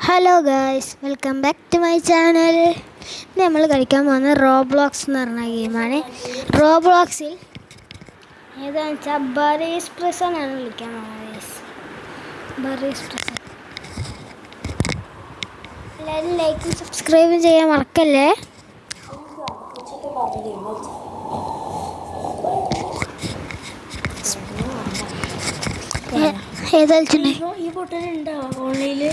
Hello guys, welcome back to my channel. ഇന്ന് നമ്മൾ കളിക്കാൻ പോകുന്നത് റോബ്ലോക്സ് എന്ന് പറഞ്ഞ ഗെയിമാണ്. റോബ്ലോക്സിൽ ഏതാണെന്ന് വെച്ചാൽ ബറീസ് പ്രിസൺ ആണ് കളിക്കാൻ പോകുന്നത്. ബറീസ് പ്രിസൺ എല്ലാവരും ലൈക്കും സബ്സ്ക്രൈബും ചെയ്യാൻ മറക്കല്ലേ. ഏതാ ഈ പൊട്ടനുണ്ടോ ഓൺലൈനില്?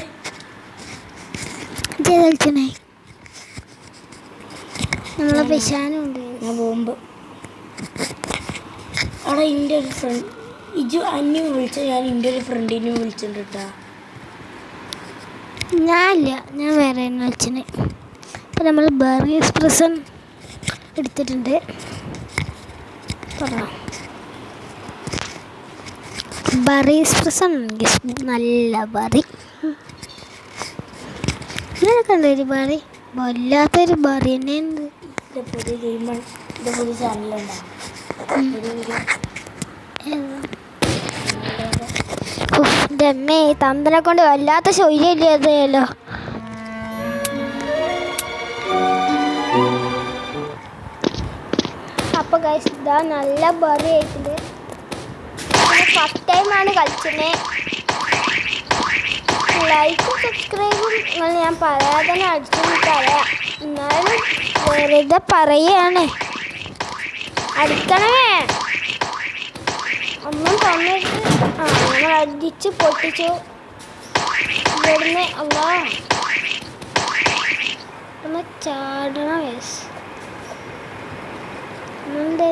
നമ്മളെ പിശാനുണ്ട് ബോംബ്. അവിടെ എൻ്റെ ഒരു ഫ്രണ്ട് ഇജു അന്യ വിളിച്ച ഞാൻ എൻ്റെ ഒരു ഫ്രണ്ടിനെ വിളിച്ചിട്ടുണ്ട് കേട്ടാ. ഞാൻ വേറെ വിളിച്ചിന്. ഇപ്പം നമ്മൾ ബറീസ് പ്രിസൺ എടുത്തിട്ടുണ്ട്. പറഞ്ഞോ, ബറീസ് പ്രിസൺ നല്ല ബറി. ഇങ്ങനെയൊക്കെ ഉണ്ട് ഒരു ബറി, വല്ലാത്തൊരു ബറി തന്നെ ഉണ്ട്. പുതിയ ഗെയിമാണ്, ഇത് പുതിയ ചാനലുണ്ടാവും. എൻ്റെ അമ്മേ, തന്തനെ കൊണ്ട് വല്ലാത്ത ശൈലിയല്ലോ. അപ്പോൾ ഗൈസ്, ഇതാ നല്ല ബറി ആയിട്ടുണ്ട്. ഫസ്റ്റ് ടൈമാണ് കളിച്ചത്. ലൈക്കും സബ്സ്ക്രൈബും ഞാൻ പറയാതെ തന്നെ അടിച്ചു പറയാം. എന്നാലും വെറുതെ പറയുകയാണ്, അടിക്കണമേ. ഒന്നും തന്നിട്ട് നമ്മൾ അടിച്ച് പൊട്ടിച്ചു. ഇവിടുന്ന് അല്ലാ ഒന്ന് ചാടണം ഗൈസ്.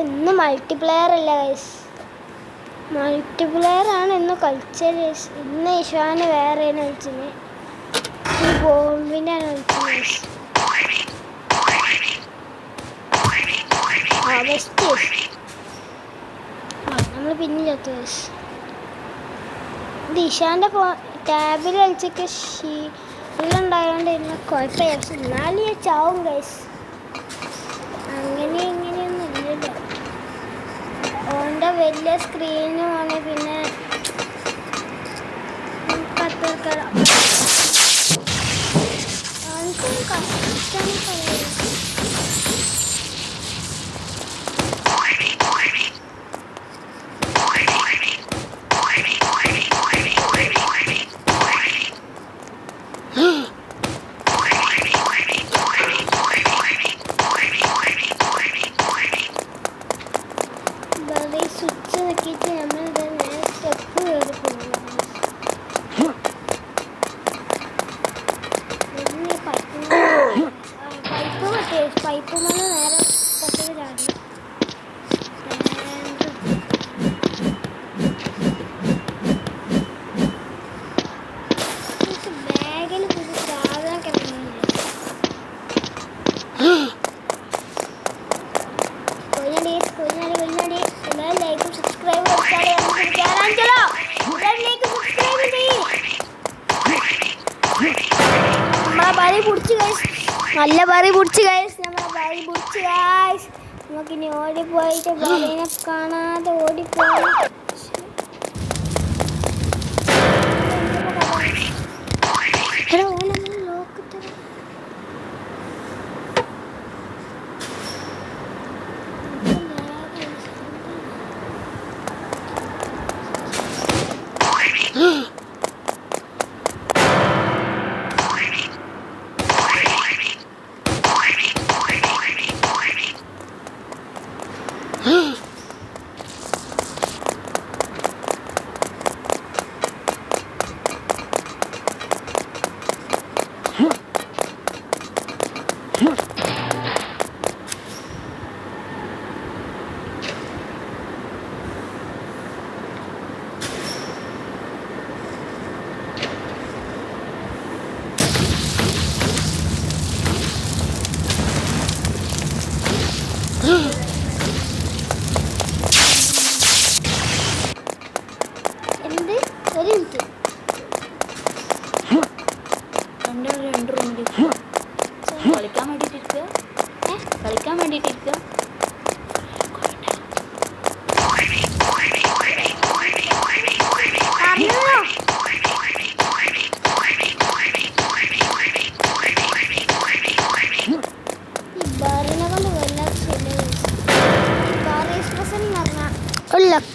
ഇന്ന് മൾട്ടിപ്ലെയർ അല്ല ഗൈസ്, മൾട്ടിപ്ലെയർ ആണ് ഇന്ന് കളിച്ചത്. ഇന്ന് ഇഷാന് വേറെ കളിച്ചത്, ഈ ബോംബിൻ്റെയാണ് കളിച്ചത്. ബെസ്റ്റ് നമ്മൾ പിന്നെ ചത്തു ഗൈസ്. ഇത് ഇഷാൻ്റെ ടാബിൽ കളിച്ചൊക്കെ ഷീലുണ്ടായതുകൊണ്ട് ഇന്ന് കുഴപ്പമില്ല. എന്നാലും ഞാൻ ചാവും ഗൈസ്. അങ്ങനെ ഇങ്ങനെയൊന്നും ഇല്ലല്ലോ. ഓൻ്റെ വലിയ സ്ക്രീനുമാണ്. പിന്നെ കഷ്ടം പറയുന്നത്. സ്വിച്ച് നോക്കിയിട്ട് നമ്മൾ നേരെ സ്റ്റെപ്പ് കയറി പോകുന്നു. പൈപ്പ് മണ്ണ് നേരെ പൊട്ടൽ ചാടി. ബാഗിൽ പുതിയ സാധനമൊക്കെ കൊഞ്ഞടി. എല്ലാവരും ലൈക്കും സബ്സ്ക്രൈബും നമ്മളെ ബറി പിടിച്ച് ഗൈസ്, നല്ല ബറി പിടിച്ച് ഗൈസ്. നമ്മളെ ബറി പിടിച്ച് ഗൈസ്. നമുക്കിനി ഓടിപ്പോയിട്ട് ബറീനെ കാണാതെ ഓടിപ്പോയി.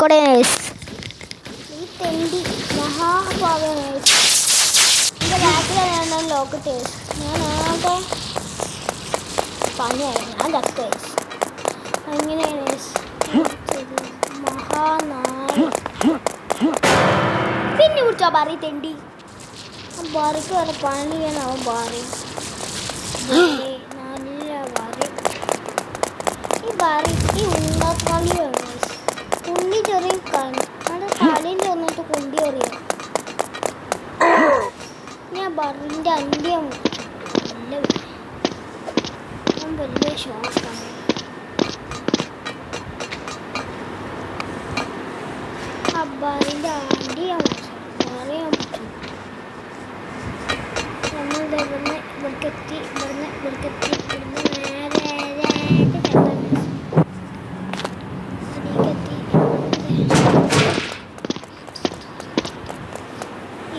ആയിക്കോട്ടെ ഈ തെണ്ടി മഹാഭാവം എൻ്റെ ബാക്കിലാണ് ലോക്ക് ടേസ് ഞാൻ ആകെ പണിയായിരുന്നു ഞാൻ ചത്ത് അങ്ങനെയാണ് മഹാനായ പിന്നെ കുറിച്ചാ ബാറി തെണ്ടി ബാറിക്ക് വരെ പണി ചെയ്യാനാവും ബാറി നല്ല ബാറി ഈ ബാറി ഈ ഉണ്ടക്കളിയാണ് കുണ്ടി ചെറിയ അവിടെ കളിയിൽ വന്നിട്ട് കുണ്ടി അറിയാം ഞാൻ ബറിൻ്റെ അന്ത്യം വലിയ ഷോക്കാണ് അബ്ബാറിൻ്റെ അന്ത്യം അറിയാൻ പറ്റും നമ്മൾ ഇവിടുന്ന് ഇവിടേക്കെത്തി ഇവിടുന്ന് നേരെ അടിക്കെത്തി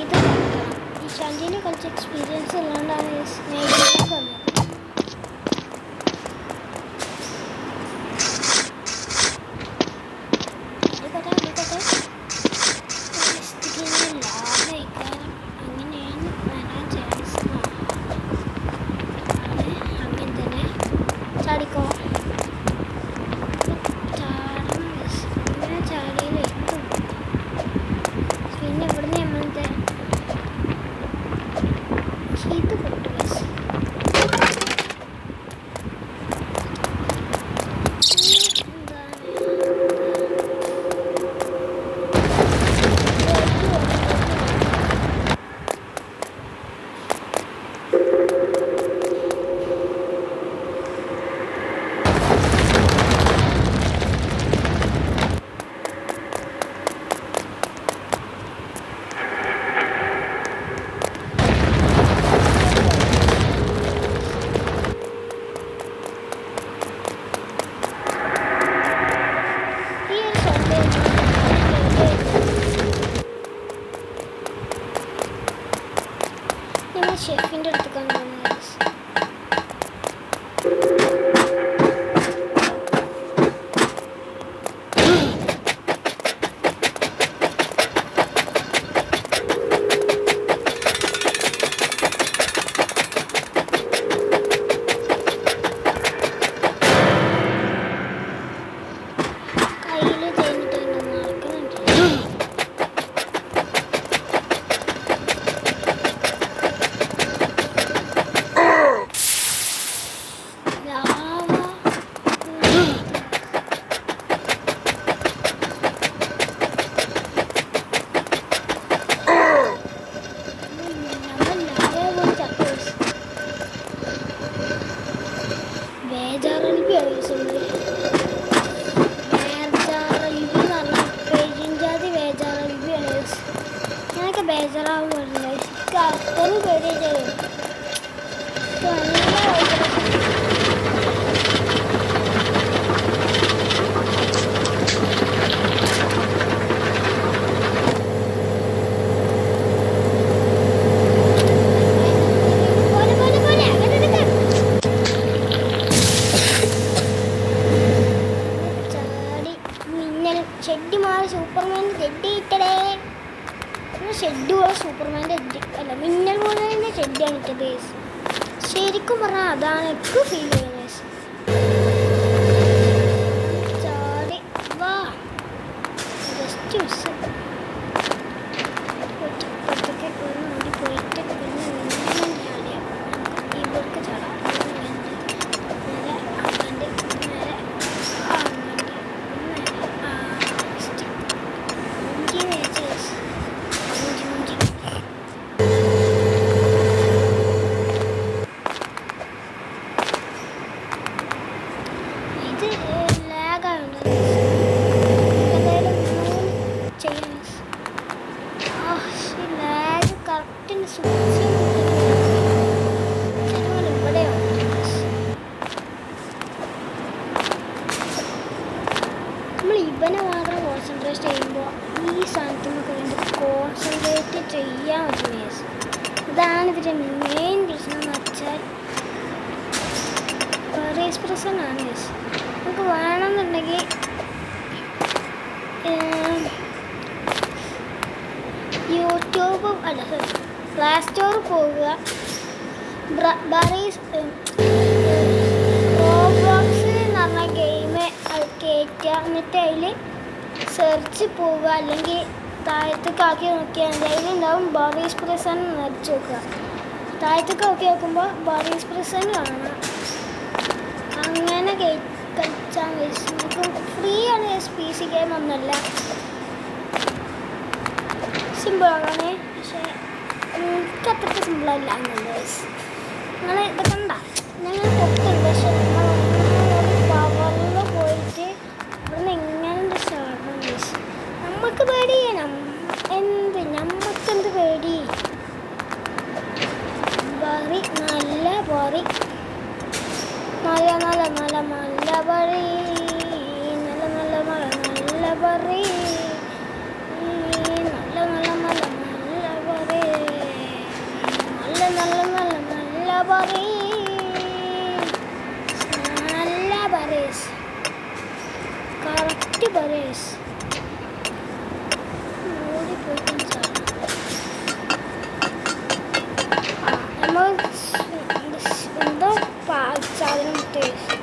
ഇത് ഈ ചന്തിയിൽ കളിച്ച എക്സ്പീരിയൻസ് ഇല്ലാണ്ടാണ് സ്നേഹിക്കാൻ തന്നത് ചാടിക്കോ ചാടിയില്ല പിന്നെ ഇവിടുന്ന് നമ്മളത്തെ ഇത് പൊട്ടു ഷെഫിൻ്റെ അടുത്തേക്കാണ് പോകുന്നത് കയ്യിൽ തേഞ്ഞിട്ട് നടക്കുന്നുണ്ട് ബേജാറാവുന്നില്ല അത്രയും പേടിയാ ചാടി മിന്നൽ ഷെഡ്ഡിമാർ സൂപ്പർമാൻ ഷെഡ്ഡിയിട്ടടേ ഷെഡ് പോലെ സൂപ്പർമാൻ്റെ അല്ല മിന്നൽ പോലെ തന്നെ ഷെഡാണ് ഇട്ടത് ശരിക്കും പറഞ്ഞാൽ അതാണ് എനിക്ക് ഫീൽ ചെയ്യുന്നത് ചാടി വാ ജസ്റ്റ് മിസ് ഇപ്പുറത്തേക്ക് ഒന്ന് ഓടി പോയിട്ട് പിന്നെ ചാടിയാൽ ഇവർക്ക് ചാടാം നേരെ അങ്ങാണ്ട് നേരെ അങ്ങാണ്ട് നമ്മൾ ഇവനെ മാത്രം കോൺസെൻട്രേറ്റ് ചെയ്യുമ്പോൾ ഈ സാധനത്തിനൊക്കെ വേണ്ടി കോൺസെൻട്രേറ്റ് ചെയ്യാൻ പറ്റും. അതാണ് ഇതിൻ്റെ മെയിൻ പ്രശ്നം എന്ന് വെച്ചാൽ എക്സ്പ്രഷൻ ആണ്. നമുക്ക് വേണമെന്നുണ്ടെങ്കിൽ യൂട്യൂബ് അല്ല പ്ലേ സ്റ്റോർ പോകുക. ബറീസ് റോബ്ലോക്സ് എന്ന് പറഞ്ഞ ഗെയിം കയറ്റുക. എന്നിട്ട് അതിൽ സെർച്ച് പോവുക, അല്ലെങ്കിൽ താഴത്തേക്ക് ആക്കി നോക്കിയാൽ മതി. അതിലുണ്ടാവും ബറീസ് പ്രിസൺ എന്ന് അടിച്ച് നോക്കുക. താഴത്തേക്ക് ആക്കി നോക്കുമ്പോൾ ബറീസ് പ്രിസൺ കാണാം. അങ്ങനെ കളിച്ചാൽ നമുക്ക് ഫ്രീ ആണ്. PC ഗെയിം ഒന്നുമല്ല, സിമ്പിളാണ്. പക്ഷേ എനിക്ക് അത്രയ്ക്ക് സിമ്പിളല്ല. നിങ്ങൾ ഇത് കണ്ട ഞങ്ങൾ പൊട്ടുണ്ട്. പക്ഷെ പവറിൽ പോയിട്ട് ഇവിടുന്ന് എങ്ങനെ ചാടണം ഗൈസ്. നമുക്ക് പേടി നമുക്കെന്ത് പേടി. ബറി നല്ല ബറി നല്ല നല്ല നല്ല നല്ല ബറി നല്ല നല്ല മഴ നല്ല ബറി നല്ല നല്ല നല്ല നല്ല ബറി നല്ല നല്ല നല്ല നല്ല ബറി നല്ല ബറീസ് കറക്റ്റ് ബറീസ് ഓടിപ്പോയിട്ടും നമ്മൾ എന്തോ സാധനം ടേസ്റ്റ്.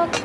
ഓക്കെ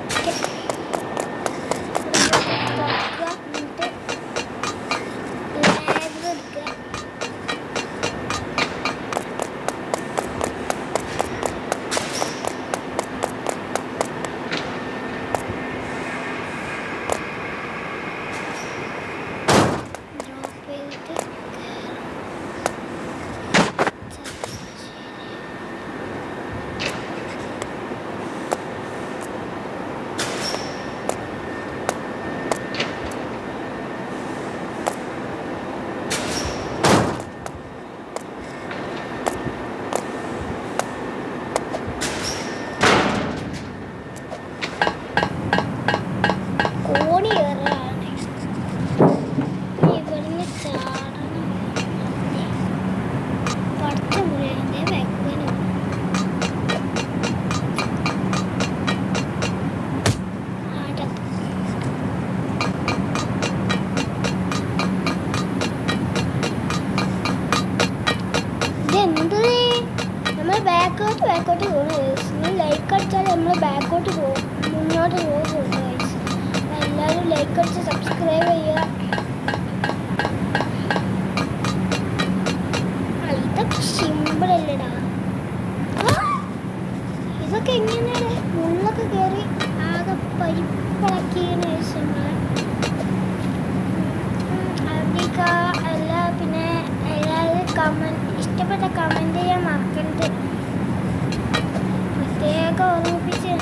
ബാക്കോട്ട് പോകും. ലൈക്ക് അടിച്ചാൽ നമ്മൾ ബാക്കോട്ട് പോകും, മുന്നോട്ട് പോകും. എല്ലാവരും ലൈക്ക് അടിച്ച് സബ്സ്ക്രൈബ് ചെയ്യുക. ഇതൊക്കെ സിമ്പിളല്ലേടാ. ഇതൊക്കെ എങ്ങനെയാണ് മുള്ളൊക്കെ കയറി ആകെ പരിപ്പിളക്കിയതിന് ശേഷം എല്ലാ പിന്നെ എല്ലാവരും ഇഷ്ടപ്പെട്ട കമൻറ്റ് ചെയ്യാൻ മറക്കരുത്. പ്രത്യേകം ഓർമ്മിപ്പിച്ച്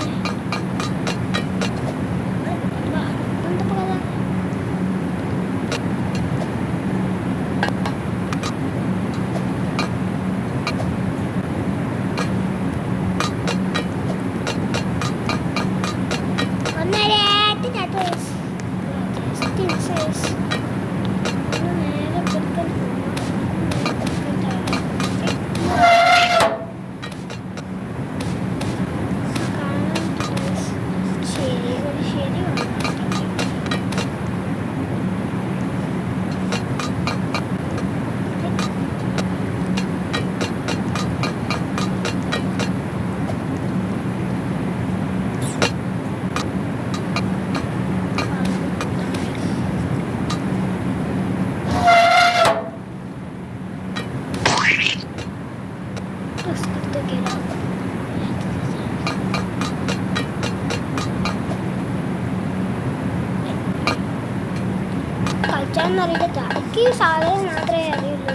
കളിച്ചാന്നറിയില്ല. എനിക്ക് സാധനം മാത്രമേ അറിയുള്ളൂ.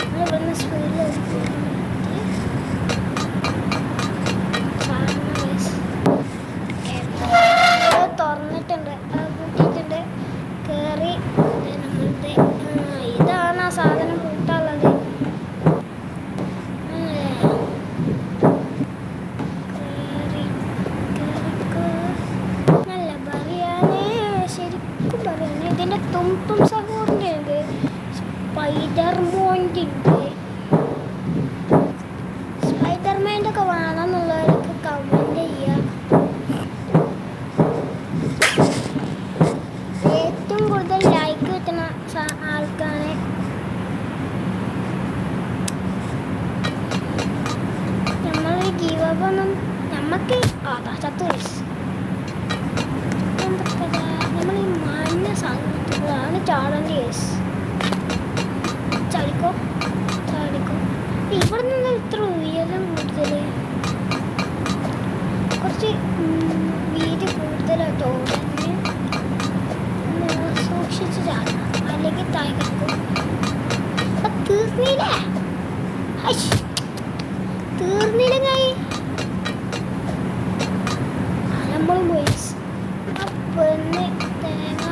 ഇവിടുന്ന് സ്പീഡിൽ തുറന്നിട്ടുണ്ട്, കൂട്ടിയിട്ടുണ്ട്, കയറി നമ്മളുടെ ഇതാണ് ആ സാധനം കൂട്ടാനുള്ളത്. നല്ല പറയാനേ ശരിക്കും പറയാനേ. ഇതിൻ്റെ തുമ്പും സഹോദരൻ്റെ ഉണ്ട്, സ്പൈഡർമാൻ്റെ ഉണ്ട്. സ്പൈഡർമാൻ്റെ ഒക്കെ വേണമെന്നുള്ളവർക്ക് കമൻറ്റ് ചെയ്യുക. ഗൈസ്. ചാടിക്കോ ചാടിക്കോ. ഇവിടെ നിന്ന് ഇത്ര ഉയരം കൂടുതൽ, കുറച്ച് വീതി കൂടുതലായിട്ട് ഓടാൻ സൂക്ഷിച്ച് ചാടണം, അല്ലെങ്കിൽ തകർക്കും. അപ്പം തീർന്നില്ലേ? തീർന്നില്ലെങ്കിൽ നമ്മൾ ഗൈസ്. ആ പെണ്ണ് തേങ്ങ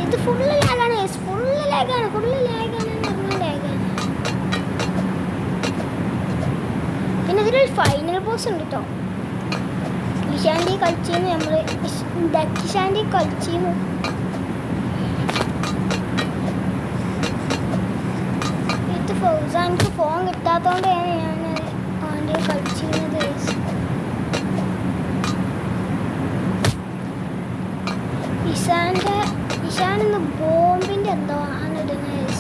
ഇത് ഫുള്ള് ലാഗാണ് ഗൈസ്, ഫുള്ള് ലാഗാണ് പിന്നെ ഇതിലൊരു ഫൈനൽ ബോസ് ഉണ്ട് കേട്ടോ. ഇഷാൻ്റെ കളിച്ചിന്ന് നമ്മൾ ദക്കിഷാൻ്റെ കളിച്ചിന്ന്. ഇത് ഫൗസാനിക്ക് ഫോൺ കിട്ടാത്തതുകൊണ്ടാണ് ഞാൻ അവൻ്റെ കളിച്ചിരുന്നത്. ഇഷാനിന്ന് ബോംബിൻ്റെ എന്തോ ആണ് ഇടുന്നത്.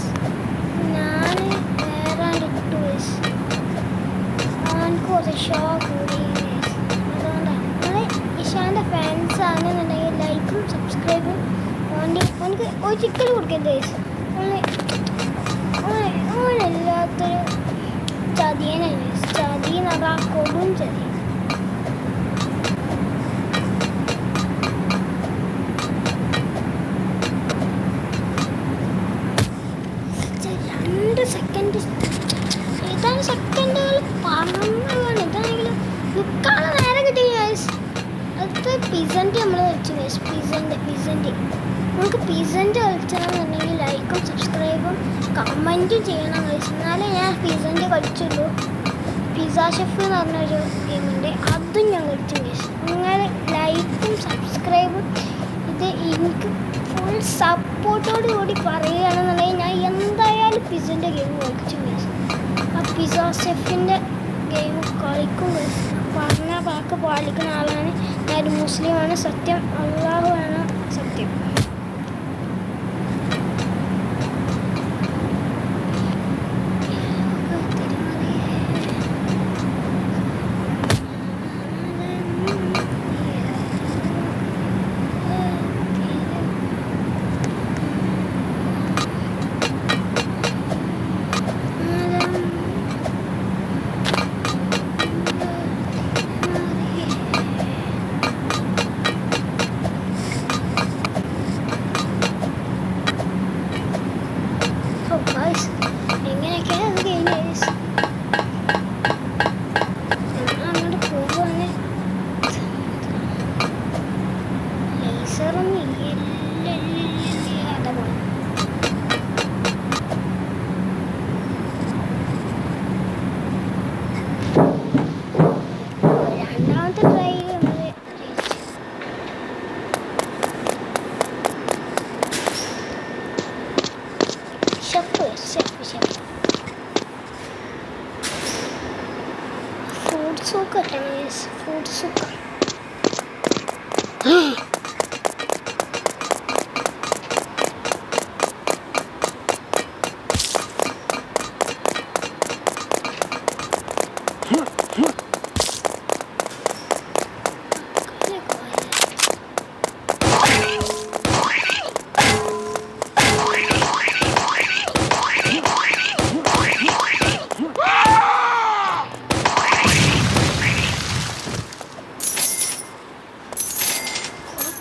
ഞാൻ വേറെ ഇട്ടു അവനക്ക് കുറച്ച് ഷോ കൂടി. അതുകൊണ്ടാണ് നമ്മൾ ഇഷാൻ്റെ ഫാൻസ് ആണെന്നുണ്ടെങ്കിൽ ലൈക്കും സബ്സ്ക്രൈബും അവനക്ക് ഒരിക്കലും കൊടുക്കരുത്. ഓനെല്ലാത്തൊരു ചതിയനാണ്. ചതി എന്ന് പറഞ്ഞാൽ കൊടും ചതി. സെക്കൻഡുകൾ പറന്നുകയാണ്. ഇതാണെങ്കിലും നിൽക്കാതെ നേരെ കിട്ടി. അടുത്ത പിസൻ്റെ നമ്മൾ കളിച്ചു. പിസൻ്റെ നമുക്ക് പിസൻ്റെ കളിച്ചാണെന്നുണ്ടെങ്കിൽ ലൈക്കും സബ്സ്ക്രൈബും കമൻറ്റും ചെയ്യണം കഴിച്ചു. എന്നാലേ ഞാൻ പിസൻ്റെ കളിച്ചുള്ളൂ. പിസ്സ ഷെഫ് എന്ന് പറഞ്ഞൊരു ഗെയിമുണ്ട്, അതും ഞാൻ കളിച്ചു കഴിച്ചു. നിങ്ങൾ ലൈക്കും സബ്സ്ക്രൈബും ഇത് എനിക്ക് ഫുൾ സപ്പോർട്ടോട് കൂടി പറയുകയാണെന്നുണ്ടെങ്കിൽ ഞാൻ എന്തായാലും പിസൻ്റെ ഗെയിം കളിച്ചു കഴിച്ചു. ആ പിസ്സ ഷെഫിൻ്റെ ഗെയിം കളിക്കും. പറഞ്ഞ വാക്ക് പാലിക്കുന്ന ആളാണ്. ഞാൻ മുസ്ലിമാണ്. സത്യം അള്ളാഹുവാണ് സത്യം. Fruit suka.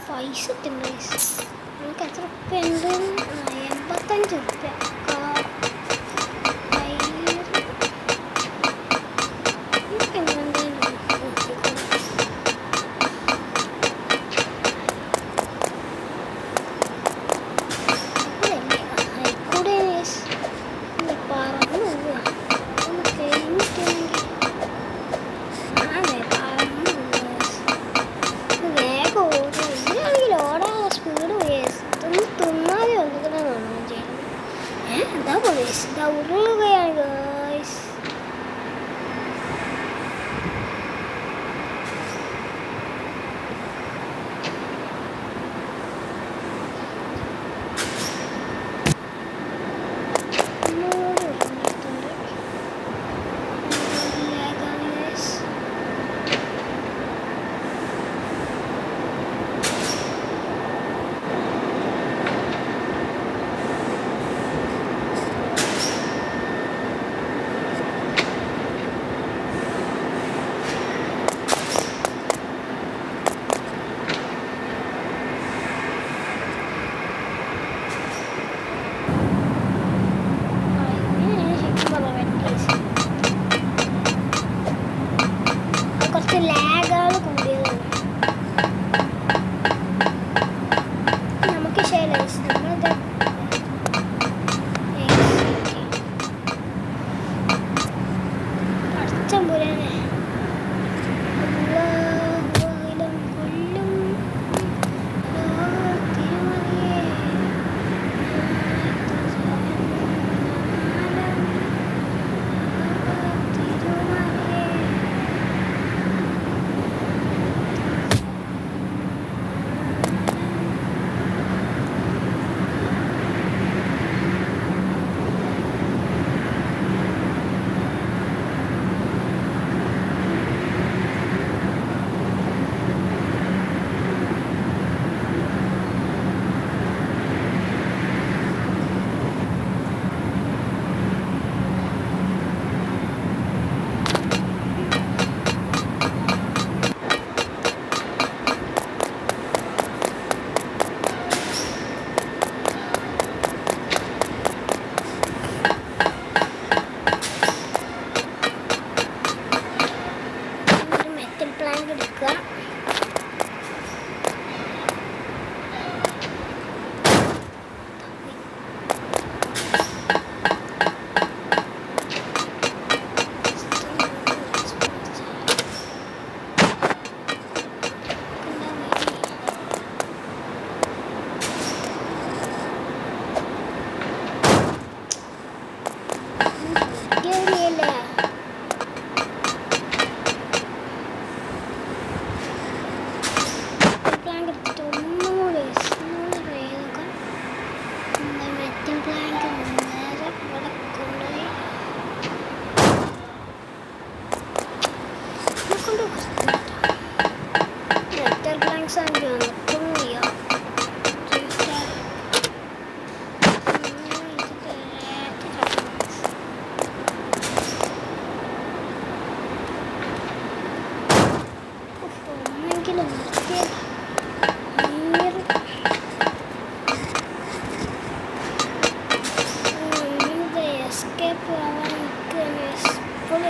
പൈസ കിട്ടുന്നുണ്ട്. നമുക്ക് എത്ര ഉറുപ്പ്യ ഉണ്ട്? 85 ഉറുപ്പ്യ. Dah urugan guys.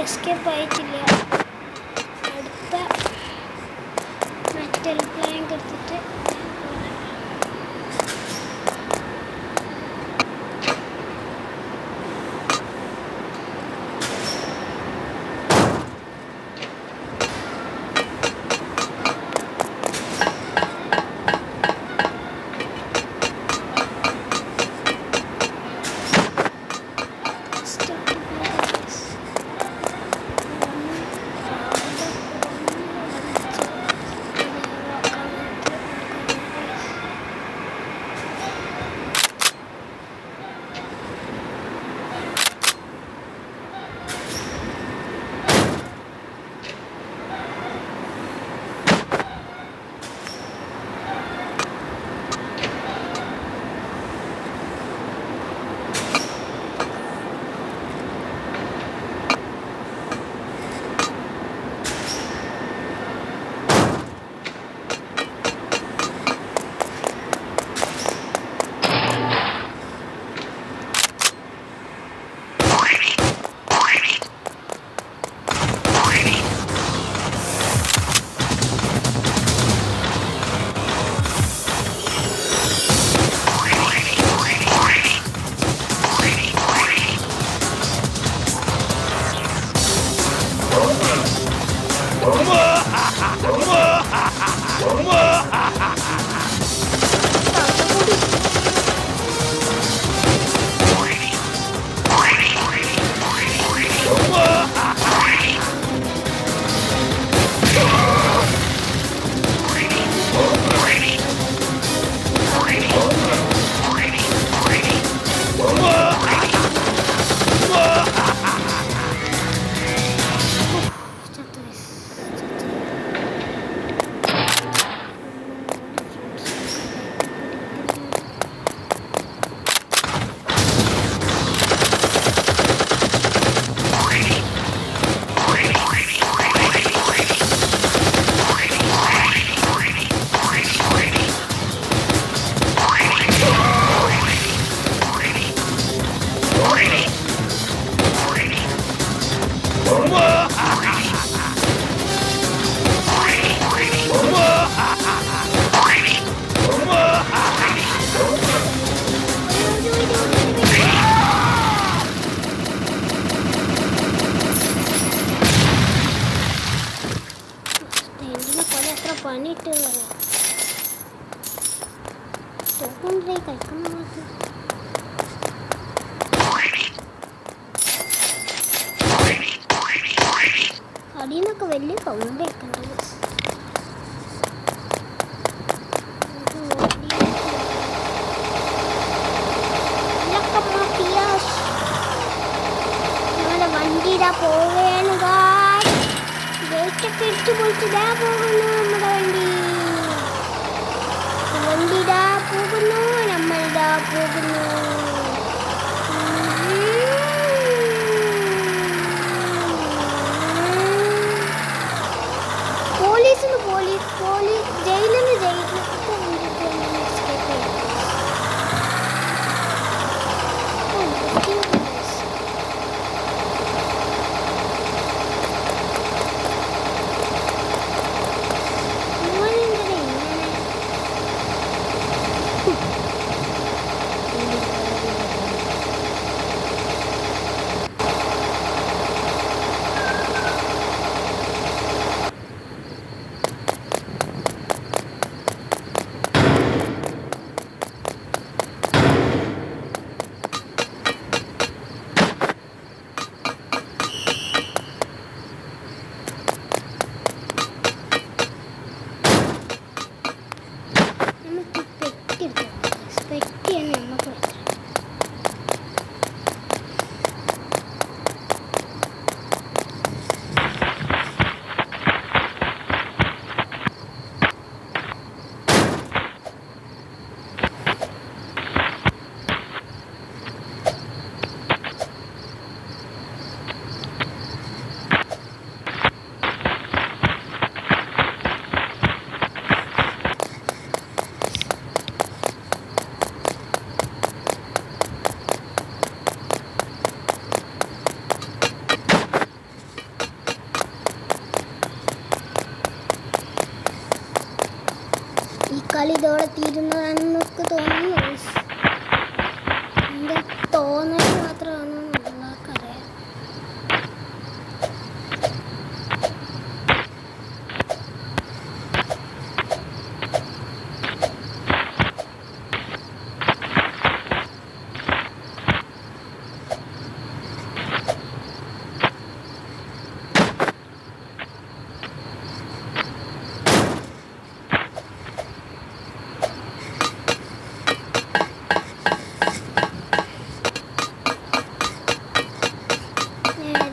എസ്കേപ്പ് ആയിട്ടില്ല. അടുത്ത മെറ്റൽ പ്ലാങ്ക് എടുത്തിട്ട് പണിയിട്ട് കഴിക്കാൻ അടിയിൽ നിന്നൊക്കെ വലിയ സൗണ്ട് കേൾക്കുന്നുണ്ട്. നമ്മുടെ വണ്ടി ഇതാ പോവുകയാണ്. ഗേറ്റൊക്കെ ഇട്ട് പൊളിച്ച് ഇതാ പോകുന്നു നമ്മുടെ വണ്ടി. വണ്ടി ഇതാ പോകുന്നു, നമ്മളിതാ പോകുന്നു. പോലീസ് ജയിലിൽ നിന്ന് ഇതോടെ തീരുന്നതാണെന്നൊക്കെ തോന്നുന്നു guys. എൻ്റെ തോന്നൽ മാത്രമാണ് നമുക്കറിയാം.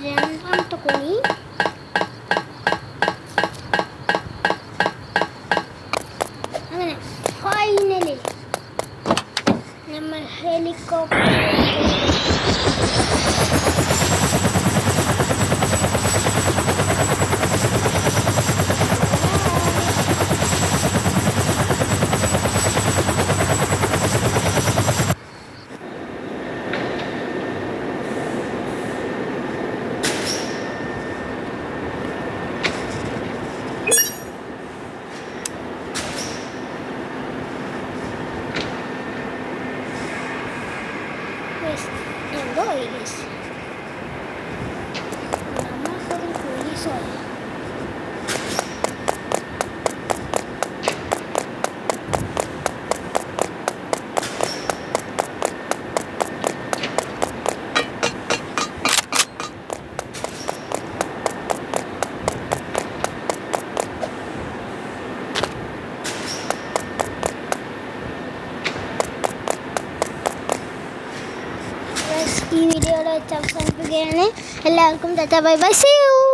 രണ്ടാമത്തെ കോണി അങ്ങനെ ഫൈനലി നമ്മൾ ഹെലികോപ്റ്റർ എന്തോ നമ്മൾക്കൊരു പോലീസായി. ഈ വീഡിയോയുടെ വെച്ച് അവസാനിപ്പിക്കുകയാണ്. എല്ലാവർക്കും tata bye bye, see U.